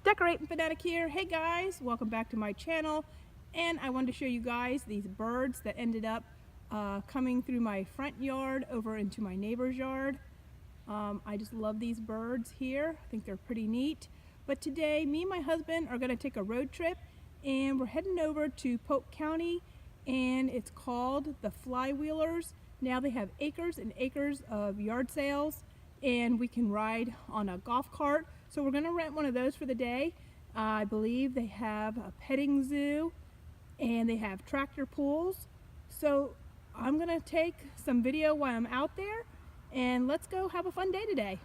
Decorating Fanatic here. Hey guys, welcome back to my channel, and I wanted to show you guys these birds that ended up coming through my front yard over into my neighbor's yard. I just love these birds here. I think they're pretty neat. But today me and my husband are going to take a road trip, and we're heading over to Polk County, and it's called the Flywheelers. Now they have acres and acres of yard sales, and we can ride on a golf cart. So we're going to rent one of those for the day. I believe they have a petting zoo and they have tractor pulls. So I'm going to take some video while I'm out there, and let's go have a fun day today.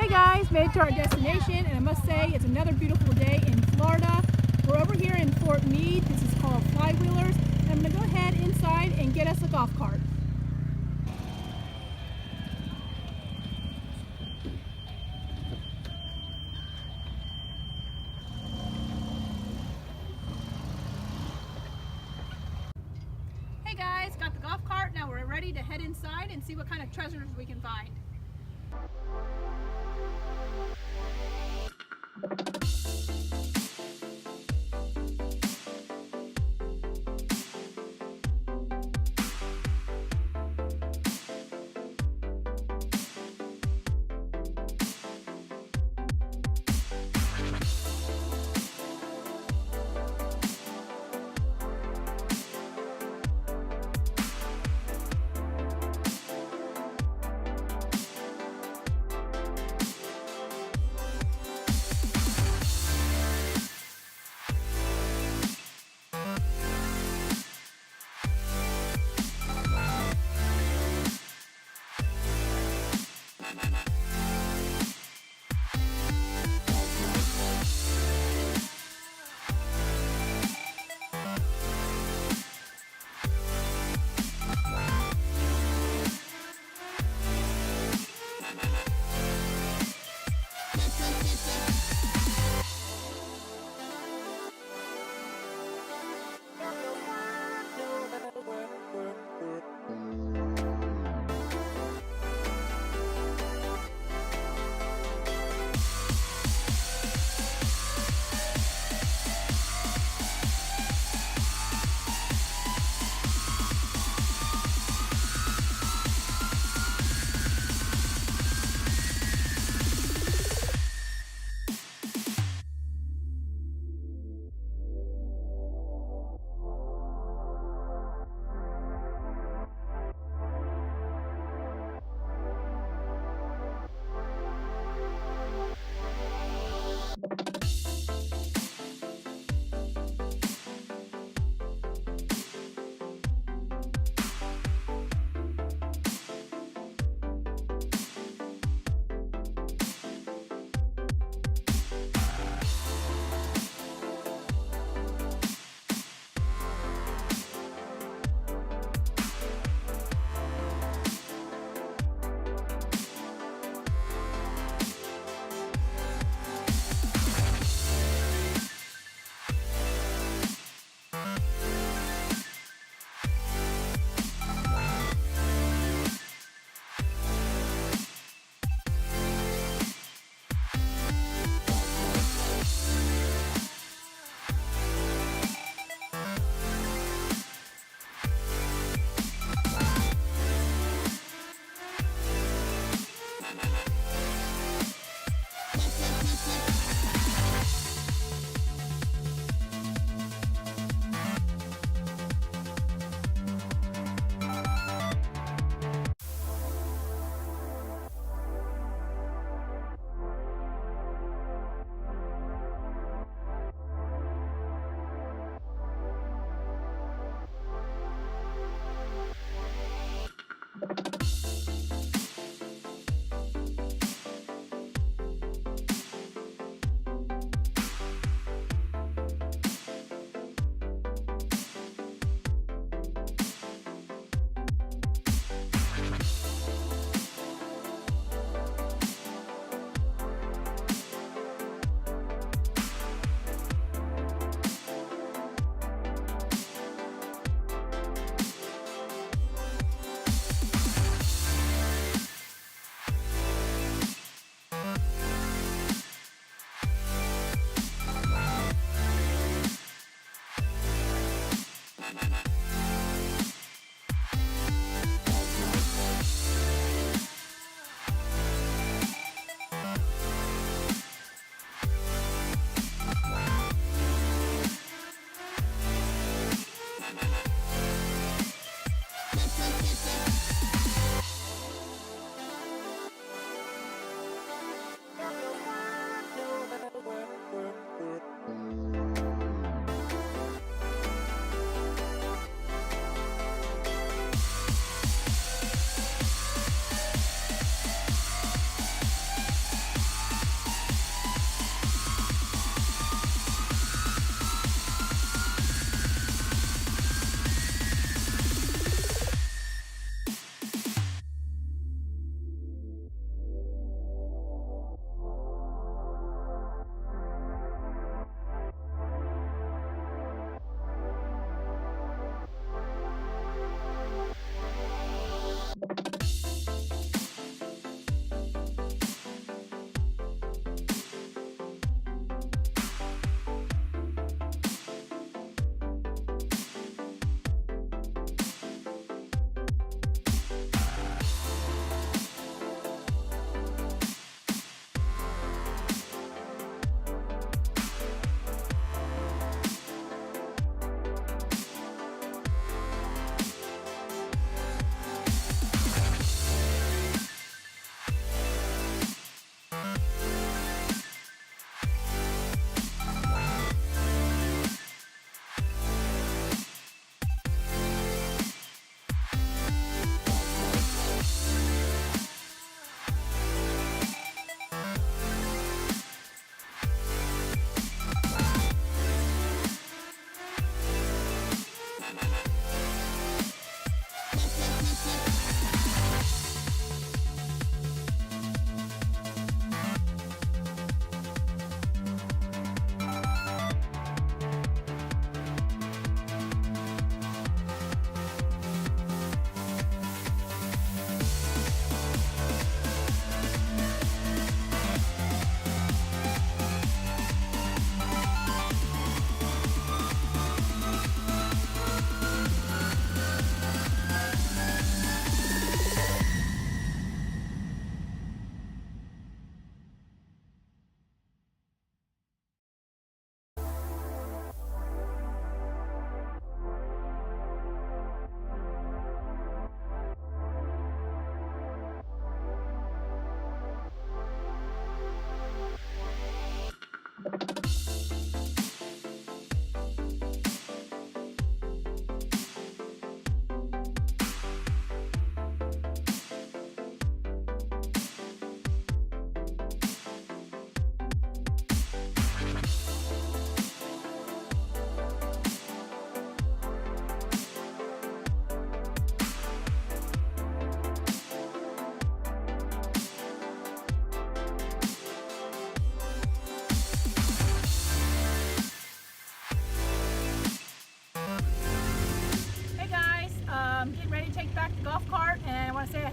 Guys, made it to our destination, and I must say it's another beautiful day in Florida. We're over here in Fort Meade. This is called Flywheelers, and I'm going to go ahead inside and get us a golf cart. Hey guys, got the golf cart. Now we're ready to head inside and see what kind of treasures we can find.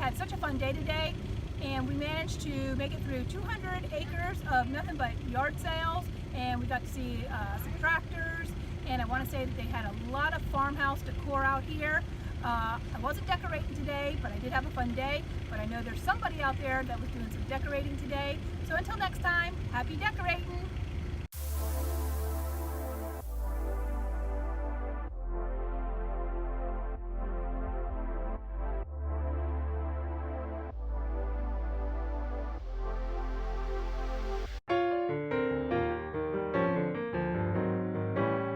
had such a fun day today, and we managed to make it through 200 acres of nothing but yard sales, and we got to see some tractors, and I want to say that they had a lot of farmhouse decor out here. I wasn't decorating today, but I did have a fun day, but I know there's somebody out there that was doing some decorating today. So until next time, happy decorating!